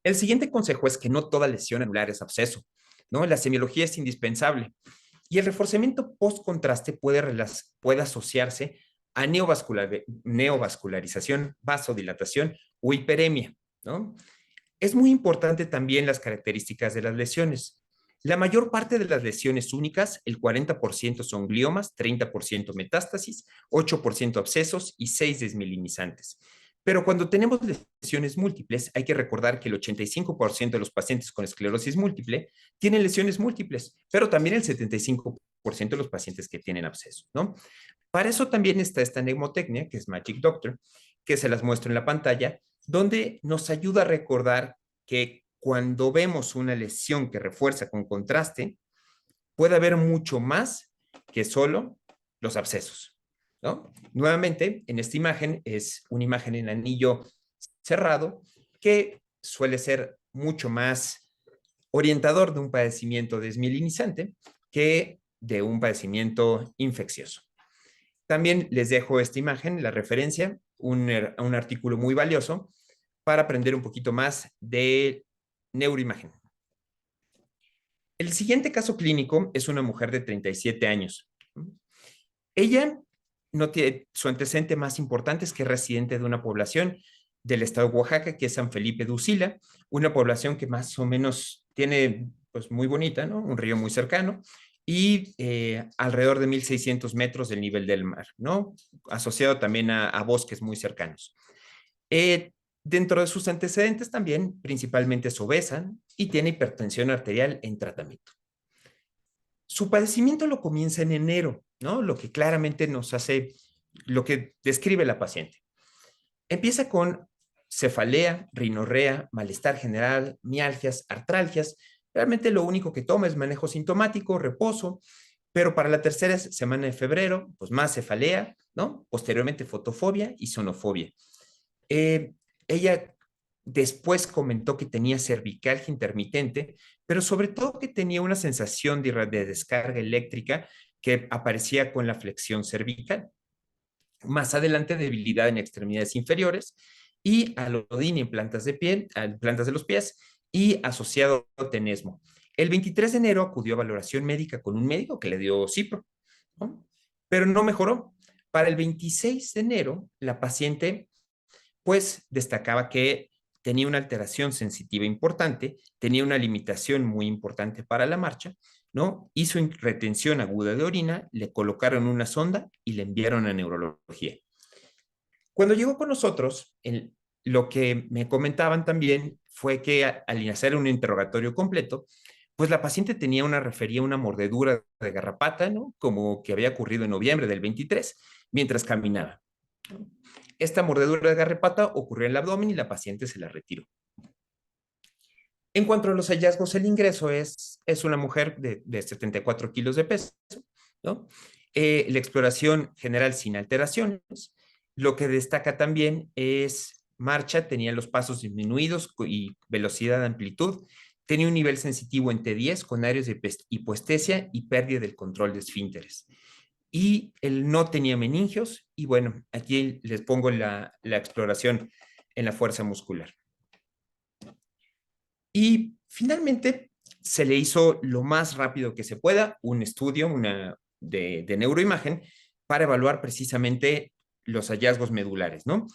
El siguiente consejo es que no toda lesión anular es absceso, ¿no? La semiología es indispensable y el reforzamiento post-contraste puede asociarse a neovascularización, vasodilatación o hiperemia, ¿no? Es muy importante también las características de las lesiones. La mayor parte de las lesiones únicas, el 40% son gliomas, 30% metástasis, 8% abscesos y 6 desmielinizantes. Pero cuando tenemos lesiones múltiples, hay que recordar que el 85% de los pacientes con esclerosis múltiple tienen lesiones múltiples, pero también el 75% de los pacientes que tienen absceso, ¿no? Para eso también está esta mnemotecnia, que es Magic Doctor, que se las muestro en la pantalla, donde nos ayuda a recordar que cuando vemos una lesión que refuerza con contraste, puede haber mucho más que solo los abscesos, ¿no? Nuevamente, en esta imagen es una imagen en anillo cerrado que suele ser mucho más orientador de un padecimiento desmielinizante que de un padecimiento infeccioso. También les dejo esta imagen, la referencia, un artículo muy valioso para aprender un poquito más de neuroimagen. El siguiente caso clínico es una mujer de 37 años. Ella no tiene, su antecedente más importante es que es residente de una población del estado de Oaxaca, que es San Felipe de Usila, una población que más o menos tiene, pues muy bonita, ¿no? Un río muy cercano y alrededor de 1,600 metros del nivel del mar, ¿no? Asociado también a bosques muy cercanos. Dentro de sus antecedentes también, principalmente es obesa y tiene hipertensión arterial en tratamiento. Su padecimiento lo comienza en enero, ¿no? Lo que claramente nos hace, lo que describe la paciente. Empieza con cefalea, rinorrea, malestar general, mialgias, artralgias. Realmente lo único que toma es manejo sintomático, reposo, pero para la tercera semana de febrero, pues más cefalea, ¿no? Posteriormente fotofobia y sonofobia. Eh, Ella después comentó que tenía cervicalgia intermitente, pero sobre todo que tenía una sensación de descarga eléctrica que aparecía con la flexión cervical. Más adelante, debilidad en extremidades inferiores y alodín en plantas de piel, en plantas de los pies y asociado a tenesmo. El 23 de enero acudió a valoración médica con un médico que le dio cipro, ¿no? Pero no mejoró. Para el 26 de enero, la paciente pues destacaba que tenía una alteración sensitiva importante, tenía una limitación muy importante para la marcha, ¿no? Hizo retención aguda de orina, le colocaron una sonda y le enviaron a neurología. Cuando llegó con nosotros, lo que me comentaban también fue que al hacer un interrogatorio completo, pues la paciente tenía refería una mordedura de garrapata, ¿no? Como que había ocurrido en noviembre del 23, mientras caminaba. Esta mordedura de garrapata ocurrió en el abdomen y la paciente se la retiró. En cuanto a los hallazgos, el ingreso es una mujer de 74 kilos de peso, ¿no? La exploración general sin alteraciones. Lo que destaca también es marcha, tenía los pasos disminuidos y velocidad de amplitud. Tenía un nivel sensitivo en T10 con áreas de hipoestesia y pérdida del control de esfínteres. Y él no tenía meningios. Y bueno, aquí les pongo la exploración en la fuerza muscular. Y finalmente se le hizo lo más rápido que se pueda un estudio de neuroimagen para evaluar precisamente los hallazgos medulares, ¿no?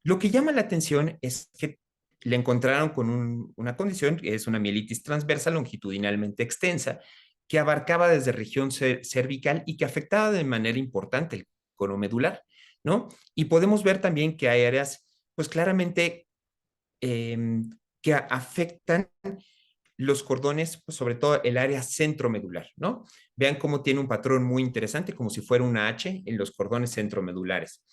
Lo que llama la atención es que le encontraron con una condición que es una mielitis transversa longitudinalmente extensa que abarcaba desde región cervical y que afectaba de manera importante el cono medular, ¿no? Y podemos ver también que hay áreas, pues claramente eh, que afectan los cordones, pues sobre todo el área centromedular, ¿no? Vean cómo tiene un patrón muy interesante, como si fuera una H en los cordones centromedulares.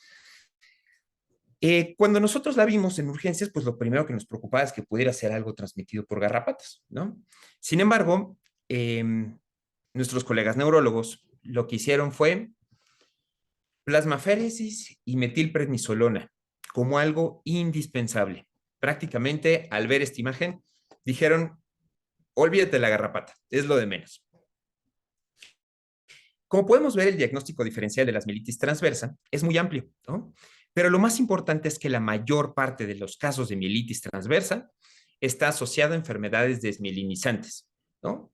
Cuando nosotros la vimos en urgencias, pues lo primero que nos preocupaba es que pudiera ser algo transmitido por garrapatas, ¿no? Sin embargo, nuestros colegas neurólogos lo que hicieron fue plasmaféresis y metilprednisolona como algo indispensable. Prácticamente al ver esta imagen dijeron, olvídate de la garrapata, es lo de menos. Como podemos ver, el diagnóstico diferencial de la mielitis transversa es muy amplio, ¿no? Pero lo más importante es que la mayor parte de los casos de mielitis transversa está asociado a enfermedades desmielinizantes, ¿no?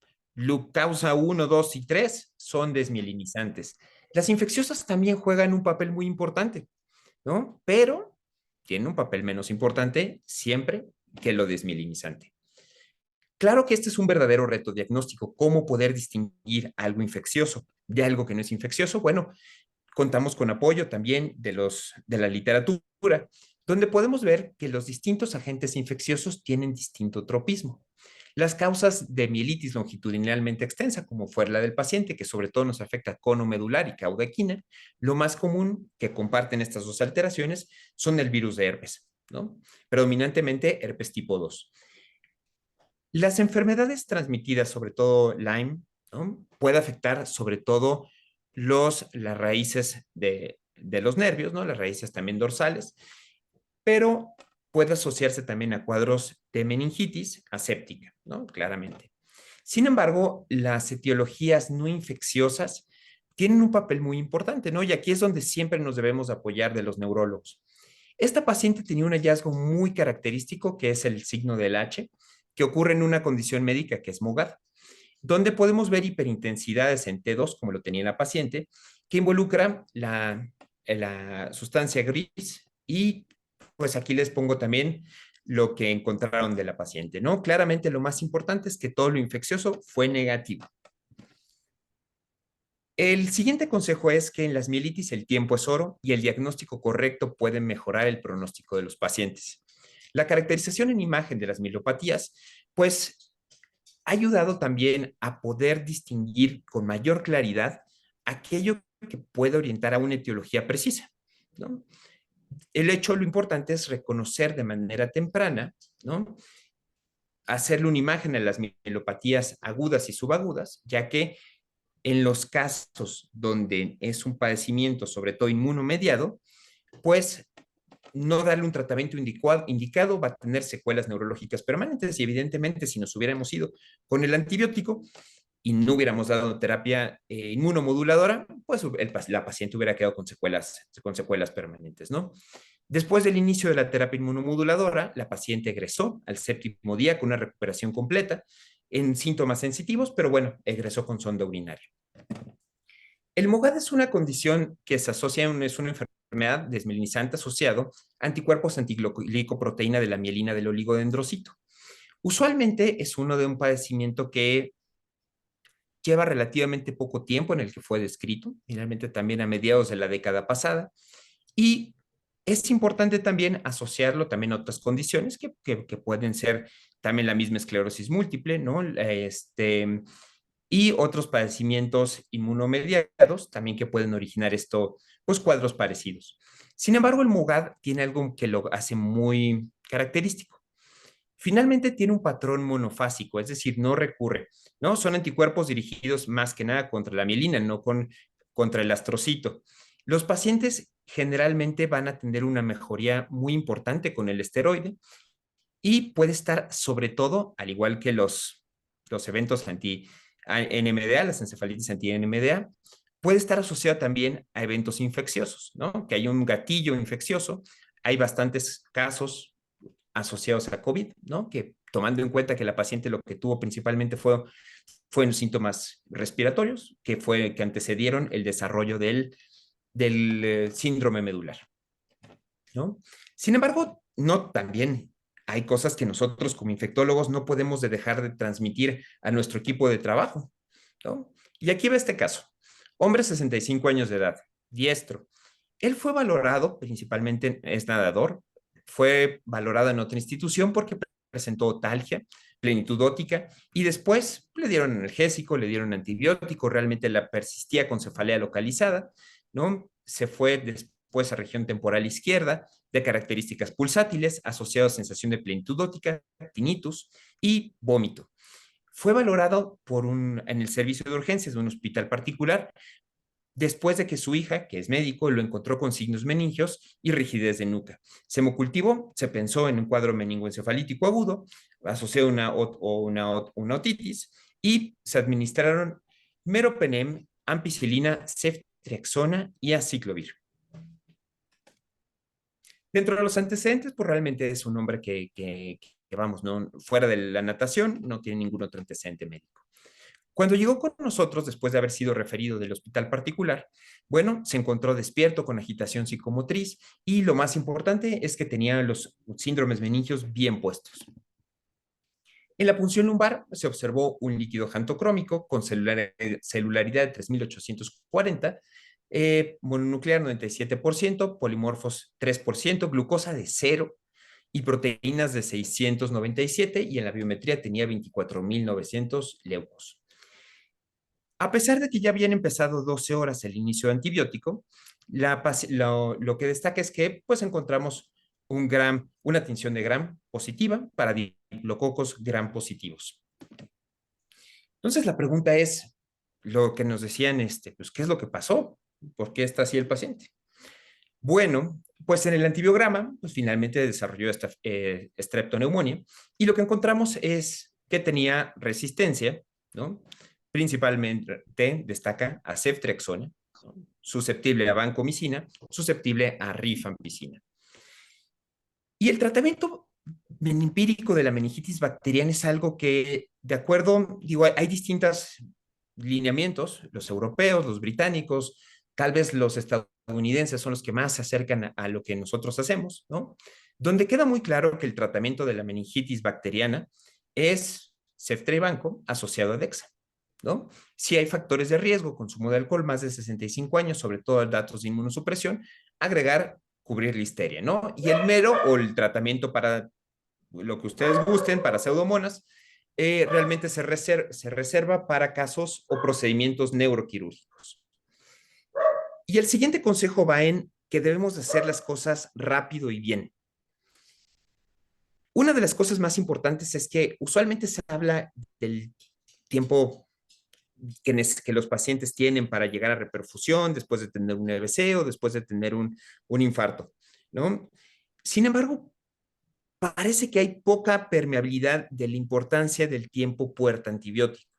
Causa 1, 2 y 3 son desmielinizantes. Las infecciosas también juegan un papel muy importante, ¿no? Pero tienen un papel menos importante siempre que lo desmielinizante. Claro que este es un verdadero reto diagnóstico, cómo poder distinguir algo infeccioso de algo que no es infeccioso. Bueno, contamos con apoyo también de la literatura, donde podemos ver que los distintos agentes infecciosos tienen distinto tropismo. Las causas de mielitis longitudinalmente extensa, como fue la del paciente, que sobre todo nos afecta cono medular y cauda equina, lo más común que comparten estas dos alteraciones son el virus de herpes, ¿no? Predominantemente herpes tipo 2. Las enfermedades transmitidas, sobre todo Lyme, ¿no? Puede afectar sobre todo las raíces de los nervios, ¿no? Las raíces también dorsales, pero puede asociarse también a cuadros de meningitis aséptica, ¿no? Claramente. Sin embargo, las etiologías no infecciosas tienen un papel muy importante, ¿no? Y aquí es donde siempre nos debemos apoyar de los neurólogos. Esta paciente tenía un hallazgo muy característico, que es el signo del H, que ocurre en una condición médica que es MOGAD, donde podemos ver hiperintensidades en T2, como lo tenía la paciente, que involucra la sustancia gris y pues aquí les pongo también lo que encontraron de la paciente, ¿no? Claramente lo más importante es que todo lo infeccioso fue negativo. El siguiente consejo es que en las mielitis el tiempo es oro y el diagnóstico correcto puede mejorar el pronóstico de los pacientes. La caracterización en imagen de las mielopatías, pues ha ayudado también a poder distinguir con mayor claridad aquello que puede orientar a una etiología precisa, ¿no? Lo importante es reconocer de manera temprana, ¿no? Hacerle una imagen a las mielopatías agudas y subagudas, ya que en los casos donde es un padecimiento, sobre todo inmunomediado, pues no darle un tratamiento indicado va a tener secuelas neurológicas permanentes y evidentemente si nos hubiéramos ido con el antibiótico y no hubiéramos dado terapia inmunomoduladora, pues la paciente hubiera quedado con secuelas permanentes, ¿no? Después del inicio de la terapia inmunomoduladora, la paciente egresó al séptimo día con una recuperación completa en síntomas sensitivos, pero bueno, egresó con sonda urinaria. El MOGAD es una condición que se asocia, es una enfermedad desmelinizante asociado a anticuerpos antiglicoproteína de la mielina del oligodendrocito. Usualmente es uno de un padecimiento que lleva relativamente poco tiempo en el que fue descrito, finalmente también a mediados de la década pasada, y es importante también asociarlo también a otras condiciones que pueden ser también la misma esclerosis múltiple, ¿no? Y otros padecimientos inmunomediados también que pueden originar pues cuadros parecidos. Sin embargo, el MUGAD tiene algo que lo hace muy característico. Finalmente tiene un patrón monofásico, es decir, no recurre, ¿no? Son anticuerpos dirigidos más que nada contra la mielina, no contra el astrocito. Los pacientes generalmente van a tener una mejoría muy importante con el esteroide y puede estar sobre todo, al igual que los eventos anti-NMDA, las encefalitis anti-NMDA, puede estar asociado también a eventos infecciosos, ¿no? Que hay un gatillo infeccioso. Hay bastantes casos asociados a COVID, ¿no? Que tomando en cuenta que la paciente lo que tuvo principalmente fue en síntomas respiratorios, que antecedieron el desarrollo del síndrome medular, ¿no? Sin embargo, no también hay cosas que nosotros como infectólogos no podemos dejar de transmitir a nuestro equipo de trabajo, ¿no? Y aquí va este caso. Hombre, 65 años de edad, diestro. Él fue valorado, principalmente es nadador, fue valorado en otra institución porque presentó otalgia, plenitud óptica, y después le dieron analgésico, le dieron antibiótico, realmente la persistía con cefalea localizada, ¿no? Se fue después a región temporal izquierda, de características pulsátiles, asociado a sensación de plenitud óptica, tinnitus y vómito. Fue valorado en el servicio de urgencias de un hospital particular después de que su hija, que es médico, lo encontró con signos meningios y rigidez de nuca. Se hemocultivó, se pensó en un cuadro meningoencefalítico agudo, asociado a una otitis, y se administraron meropenem, ampicilina, ceftriaxona y aciclovir. Dentro de los antecedentes, pues realmente es un hombre que vamos, ¿no? Fuera de la natación, no tiene ningún otro antecedente médico. Cuando llegó con nosotros, después de haber sido referido del hospital particular, bueno, se encontró despierto con agitación psicomotriz y lo más importante es que tenía los síndromes meningios bien puestos. En la punción lumbar se observó un líquido xantocrómico con celularidad de 3840, mononuclear 97%, polimorfos 3%, glucosa de 0 y proteínas de 697 y en la biometría tenía 24.900 leucos. A pesar de que ya habían empezado 12 horas el inicio de antibiótico, lo que destaca es que pues encontramos una tinción de gram positiva para diplococos gram positivos. Entonces la pregunta es, lo que nos decían, pues, ¿qué es lo que pasó? ¿Por qué está así el paciente? Bueno, pues en el antibiograma, pues finalmente desarrolló esta streptoneumonía y lo que encontramos es que tenía resistencia, ¿no? Principalmente destaca a ceftriaxona, ¿no? Susceptible a vancomicina, susceptible a rifampicina. Y el tratamiento empírico de la meningitis bacteriana es algo que, de acuerdo, digo, hay distintos lineamientos, los europeos, los británicos, tal vez los estadounidenses son los que más se acercan a lo que nosotros hacemos, ¿no? Donde queda muy claro que el tratamiento de la meningitis bacteriana es ceftriaxona asociado a Dexa, ¿no? Si hay factores de riesgo, consumo de alcohol, más de 65 años, sobre todo datos de inmunosupresión, agregar, cubrir listeria, ¿no? Y el mero o el tratamiento para lo que ustedes gusten para pseudomonas, realmente se reserva para casos o procedimientos neuroquirúrgicos. Y el siguiente consejo va en que debemos de hacer las cosas rápido y bien. Una de las cosas más importantes es que usualmente se habla del tiempo que los pacientes tienen para llegar a reperfusión después de tener un EBC o después de tener un infarto, ¿no? Sin embargo, parece que hay poca permeabilidad de la importancia del tiempo puerta antibiótico.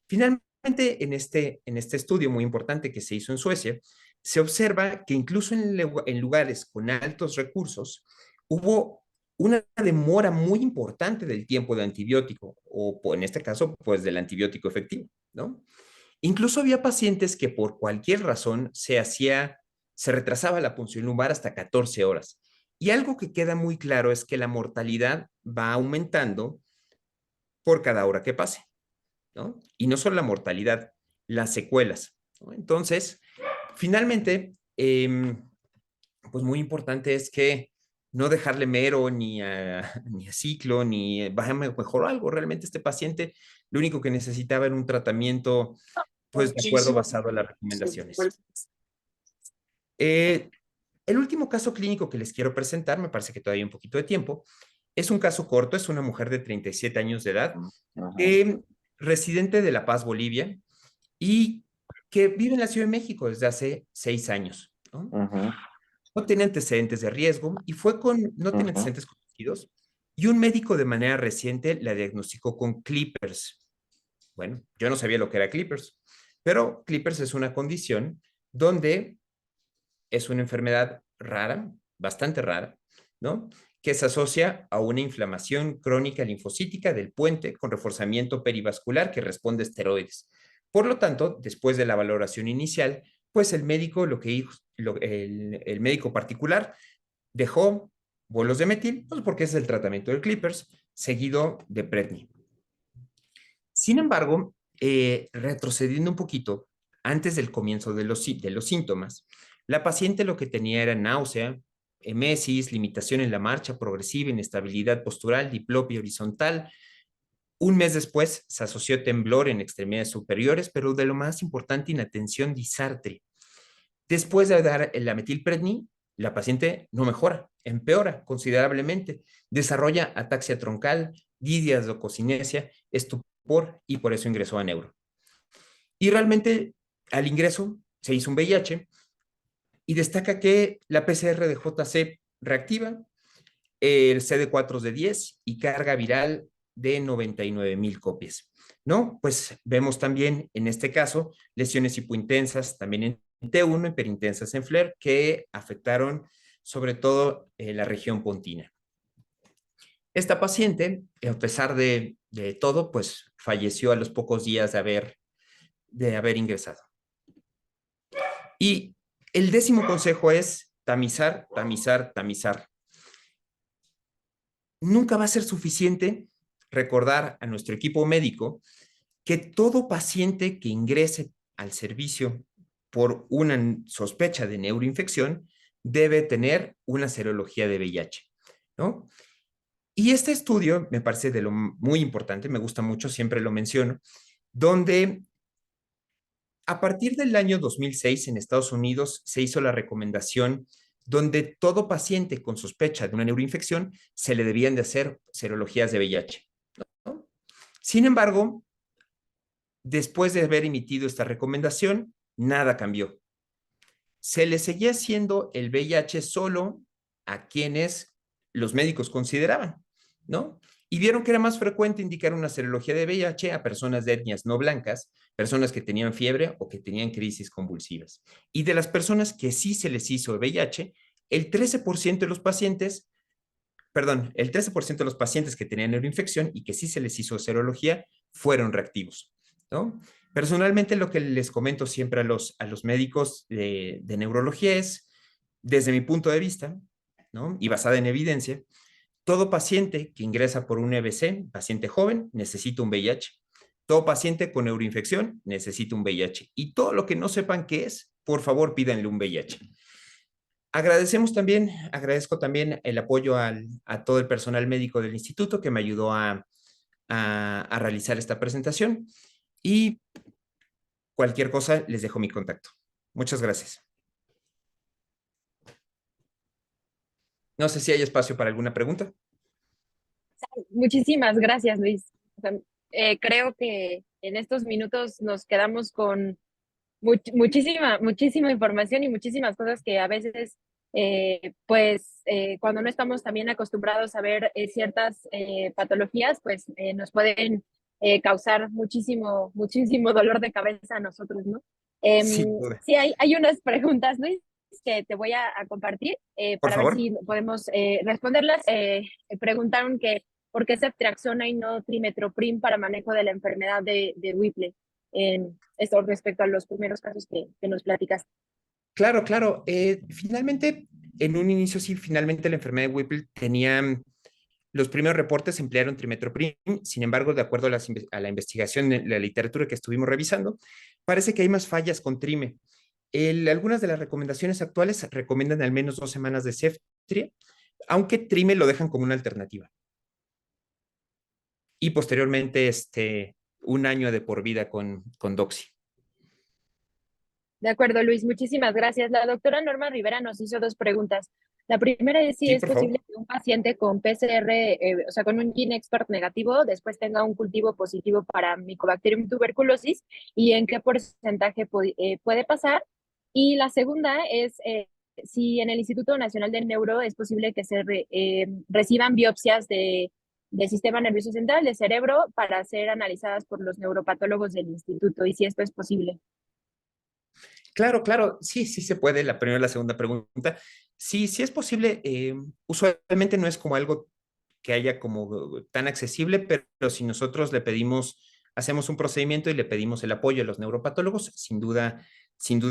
Finalmente, en este estudio muy importante que se hizo en Suecia, se observa que incluso en lugares con altos recursos hubo una demora muy importante del tiempo de antibiótico, o en este caso, pues del antibiótico efectivo, ¿no? Incluso había pacientes que por cualquier razón se retrasaba la punción lumbar hasta 14 horas. Y algo que queda muy claro es que la mortalidad va aumentando por cada hora que pase, ¿no? Y no solo la mortalidad, las secuelas, ¿no? Entonces, finalmente, pues muy importante es que no dejarle mero ni a ciclo, ni vaya mejor algo. Realmente este paciente lo único que necesitaba era un tratamiento, pues de acuerdo basado en las recomendaciones. Eh, el último caso clínico que les quiero presentar, me parece que todavía hay un poquito de tiempo, es un caso corto, es una mujer de 37 años de edad, residente de La Paz, Bolivia, y que vive en la Ciudad de México desde hace 6 años, ¿no? No tiene antecedentes de riesgo y no tiene antecedentes conocidos, y un médico de manera reciente la diagnosticó con Clippers. Bueno, yo no sabía lo que era Clippers, pero Clippers es una condición donde es una enfermedad rara, bastante rara, ¿no? Que se asocia a una inflamación crónica linfocítica del puente con reforzamiento perivascular que responde a esteroides. Por lo tanto, después de la valoración inicial, pues el médico, el médico particular dejó bolos de metil, pues porque es el tratamiento del Clippers, seguido de Predni. Sin embargo, retrocediendo un poquito, antes del comienzo de los síntomas, la paciente lo que tenía era náusea, emesis, limitación en la marcha progresiva, inestabilidad postural, diplopia horizontal. Un mes después se asoció temblor en extremidades superiores, pero de lo más importante, inatención disartre. Después de dar la metilpredni, la paciente no mejora, empeora considerablemente, desarrolla ataxia troncal, didiazococinesia, estupor y por eso ingresó a neuro. Y realmente al ingreso se hizo un VIH y destaca que la PCR de JC reactiva, el CD4 de 10 y carga viral de 99,000 copias, ¿no? Pues vemos también en este caso lesiones hipointensas también en T1, hiperintensas en FLAIR, que afectaron sobre todo la región pontina. Esta paciente, a pesar de todo, pues falleció a los pocos días de haber ingresado. Y el 10º consejo es tamizar, tamizar, tamizar. Nunca va a ser suficiente recordar a nuestro equipo médico que todo paciente que ingrese al servicio por una sospecha de neuroinfección debe tener una serología de VIH, ¿no? Y este estudio me parece de lo muy importante, me gusta mucho, siempre lo menciono, donde a partir del año 2006 en Estados Unidos se hizo la recomendación donde todo paciente con sospecha de una neuroinfección se le debían de hacer serologías de VIH, ¿no? Sin embargo, después de haber emitido esta recomendación, nada cambió. Se le seguía haciendo el VIH solo a quienes los médicos consideraban, ¿no? Y vieron que era más frecuente indicar una serología de VIH a personas de etnias no blancas, personas que tenían fiebre o que tenían crisis convulsivas. Y de las personas que sí se les hizo VIH, el 13% de los pacientes, el 13% de los pacientes que tenían neuroinfección y que sí se les hizo serología fueron reactivos, ¿no? Personalmente, lo que les comento siempre a los médicos de neurología es, desde mi punto de vista, ¿no? Y basada en evidencia, todo paciente que ingresa por un EBC, paciente joven, necesita un VIH. Todo paciente con neuroinfección necesita un VIH. Y todo lo que no sepan qué es, por favor, pídanle un VIH. agradezco también el apoyo a todo el personal médico del instituto que me ayudó a realizar esta presentación y cualquier cosa les dejo mi contacto. Muchas gracias. No sé si hay espacio para alguna pregunta. Muchísimas gracias, Luis. O sea, creo que en estos minutos nos quedamos con muchísima información y muchísimas cosas que a veces, cuando no estamos también acostumbrados a ver ciertas patologías, pues nos pueden causar muchísimo dolor de cabeza a nosotros, ¿no? Sin duda. Sí, hay unas preguntas, Luis, que te voy a compartir Por para ver favor. si podemos responderlas. Preguntaron que por qué ceftriaxona y no trimetoprim para manejo de la enfermedad de Whipple en esto respecto a los primeros casos que nos platicas. Claro, claro. Finalmente, en un inicio, sí, finalmente la enfermedad de Whipple tenía, los primeros reportes emplearon trimetoprim. Sin embargo, de acuerdo a la investigación de la literatura que estuvimos revisando, parece que hay más fallas con trime. Algunas de las recomendaciones actuales recomiendan al menos 2 semanas de ceftria, aunque trime lo dejan como una alternativa. Y posteriormente, 1 año de por vida con Doxy. De acuerdo, Luis, muchísimas gracias. La doctora Norma Rivera nos hizo dos preguntas. La primera es si Sí, es por favor. posible que un paciente con PCR, o sea, con un gene expert negativo, después tenga un cultivo positivo para Mycobacterium tuberculosis y en qué porcentaje puede pasar. Y la segunda es si en el Instituto Nacional del Neuro es posible que reciban biopsias del sistema nervioso central, de cerebro, para ser analizadas por los neuropatólogos del instituto y si esto es posible. Claro, claro, sí, sí se puede. La primera y la segunda pregunta. Sí, sí es posible. Usualmente no es como algo que haya como tan accesible, pero si nosotros le pedimos, hacemos un procedimiento y le pedimos el apoyo a los neuropatólogos, sin duda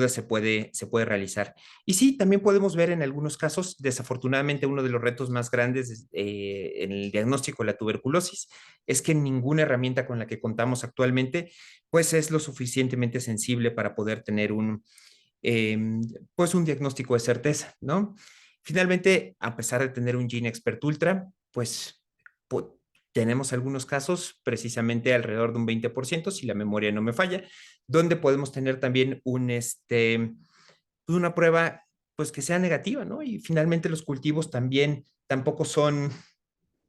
se puede realizar. Y sí, también podemos ver en algunos casos, desafortunadamente, uno de los retos más grandes en el diagnóstico de la tuberculosis es que ninguna herramienta con la que contamos actualmente, pues es lo suficientemente sensible para poder tener eh, pues un diagnóstico de certeza, ¿no? Finalmente, a pesar de tener un Gene Expert Ultra, pues tenemos algunos casos, precisamente alrededor de un 20%, si la memoria no me falla, donde podemos tener también una prueba pues que sea negativa, ¿no? Y finalmente los cultivos también tampoco son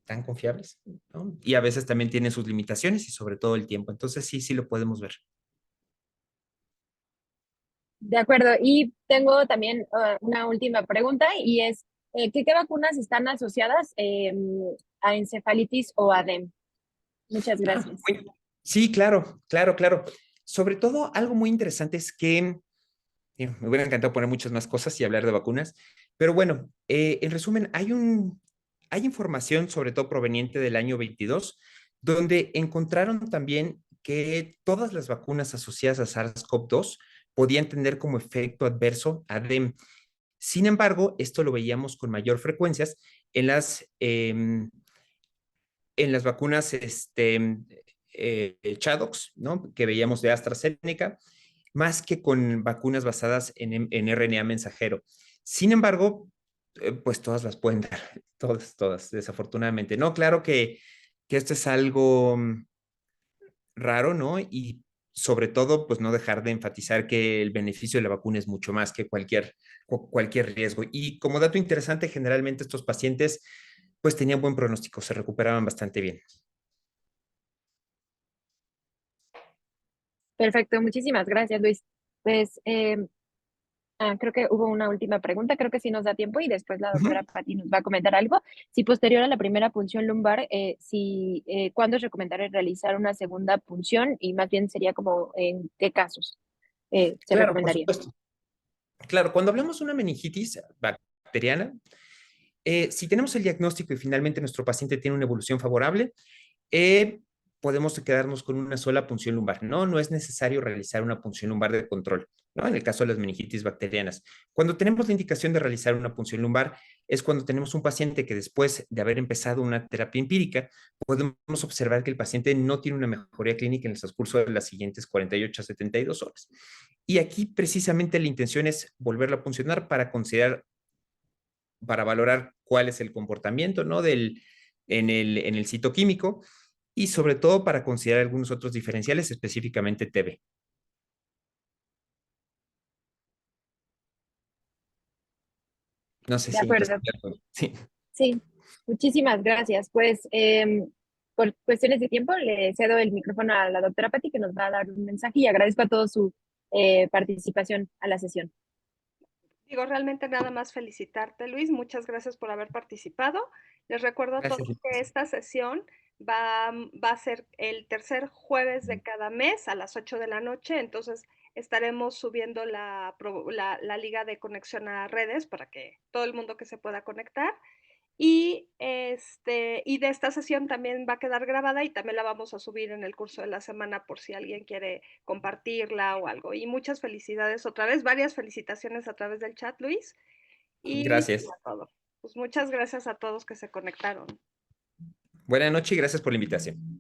tan confiables, ¿no? Y a veces también tienen sus limitaciones y sobre todo el tiempo. Entonces sí, sí lo podemos ver. De acuerdo. Y tengo también una última pregunta y es, ¿qué vacunas están asociadas a encefalitis o a DEM? Muchas gracias. Sí, claro, claro, claro. Sobre todo, algo muy interesante es que me hubiera encantado poner muchas más cosas y hablar de vacunas, pero bueno, en resumen, hay información, sobre todo proveniente del año 22, donde encontraron también que todas las vacunas asociadas a SARS-CoV-2 podían tener como efecto adverso ADEM. Sin embargo, esto lo veíamos con mayor frecuencia en las vacunas ChAdOx, ¿no? Que veíamos de AstraZeneca, más que con vacunas basadas en RNA mensajero. Sin embargo, pues todas las pueden dar, todas, desafortunadamente. No, claro que esto es algo raro, ¿no? Y sobre todo, pues no dejar de enfatizar que el beneficio de la vacuna es mucho más que cualquier riesgo. Y como dato interesante, generalmente estos pacientes pues tenían buen pronóstico, se recuperaban bastante bien. Perfecto, muchísimas gracias, Luis. Pues creo que hubo una última pregunta, creo que sí nos da tiempo y después la doctora Patti nos va a comentar algo. Si posterior a la primera punción lumbar, ¿cuándo es recomendable realizar una segunda punción? Y más bien sería como en qué casos se Claro, por recomendaría. supuesto. Claro, cuando hablamos de una meningitis bacteriana, si tenemos el diagnóstico y finalmente nuestro paciente tiene una evolución favorable, eh, podemos quedarnos con una sola punción lumbar. No, no es necesario realizar una punción lumbar de control, ¿no? En el caso de las meningitis bacterianas. Cuando tenemos la indicación de realizar una punción lumbar, es cuando tenemos un paciente que después de haber empezado una terapia empírica, podemos observar que el paciente no tiene una mejoría clínica en el transcurso de las siguientes 48 a 72 horas. Y aquí precisamente la intención es volverlo a puncionar para considerar para valorar cuál es el comportamiento, ¿no? En el citoquímico y sobre todo para considerar algunos otros diferenciales, específicamente TB. No sé De si acuerdo. estoy de acuerdo. Sí. Sí, muchísimas gracias. Pues por cuestiones de tiempo le cedo el micrófono a la doctora Patti que nos va a dar un mensaje y agradezco a todos su participación a la sesión. Digo, realmente nada más felicitarte, Luis. Muchas gracias por haber participado. Les recuerdo a todos Gracias. que esta sesión va a ser el tercer jueves de cada mes a las 8 de la noche. Entonces estaremos subiendo la liga de conexión a redes para que todo el mundo que se pueda conectar. Y de esta sesión también va a quedar grabada y también la vamos a subir en el curso de la semana por si alguien quiere compartirla o algo. Y muchas felicidades otra vez, varias felicitaciones a través del chat, Luis. Y Gracias. a todo. Pues muchas gracias a todos que se conectaron. Buenas noches y gracias por la invitación.